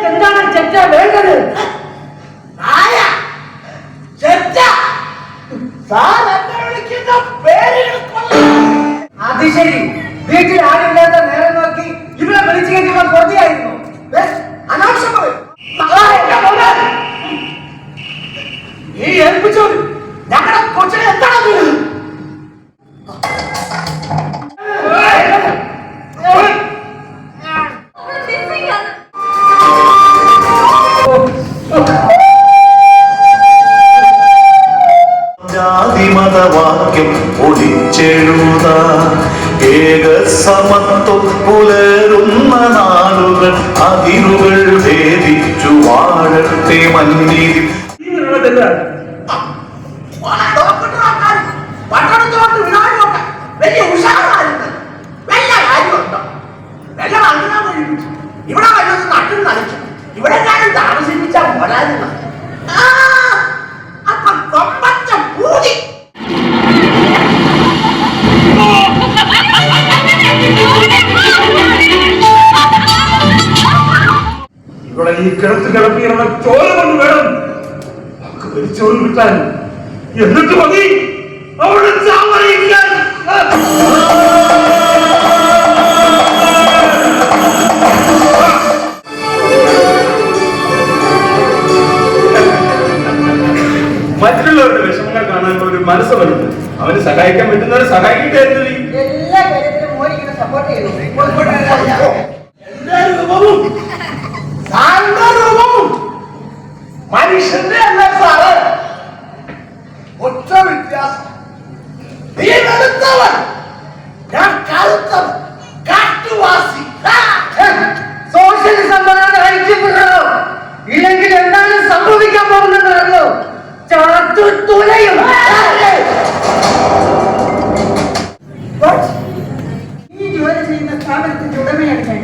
എന്താണ് ചെറ്റ വേണ്ടത്? അത് ശരി, വീട്ടിൽ ആരില്ലാത്ത നേരം നോക്കി ഇവിടെ വിളിച്ചു കഴിഞ്ഞാൽ കൊതിയായിരുന്നു. അനാവശ്യം നീ ഏൽപ്പിച്ചോ. ഞങ്ങളുടെ കൊച്ചിനെ എന്താണ് ജാതിമതവാക്യം ഒളിച്ചെഴുത ഏക സമത്വം പുലരുന്ന നാളുകൾ അതിരുകൾ ഭേദിച്ചു വാഴത്തെ മന്നിൽ. ഇവിടെ വല്ലതും നട്ടു നനച്ചു ഇവിടെ ഞാനും താമസിപ്പിച്ചാൽ പോരായിരുന്നു. ഇവിടെ ഈ കിടത്ത് കിടപ്പിയുടെ ചോര കൊണ്ട് വേണം ചോറ് കിട്ടാൻ. എന്നിട്ട് മതി അവിടെ ചാവറിയിക്കാൻ. മറ്റുള്ളവരുടെ വിഷമങ്ങൾ കാണാൻ ഒരു മനസ്സ് വരുന്നു. അവന് സഹായിക്കാൻ പറ്റുന്നവരെ സഹായിക്കട്ടെ. എല്ലാ കാര്യത്തിലും മോനിങ്ങനെ സപ്പോർട്ട് ചെയ്തു. മനുഷ്യന്റെ അല്ല സാറ്. ഒറ്റ വ്യത്യാസം, നീ വെളുത്തവൻ, ഞാൻ കറുത്തവൻ, കാട്ടുവാസി. സോഷ്യലിസം ഐക്യപ്പെടണോ ഇല്ലെങ്കിൽ എന്താണ് സംഭവിക്കാൻ പോകുന്നതെന്നോ തുലയും. ഈ ജോലി ചെയ്യുന്ന സ്ഥാപനത്തിന്റെ ഉടമയാണ് ഞാൻ.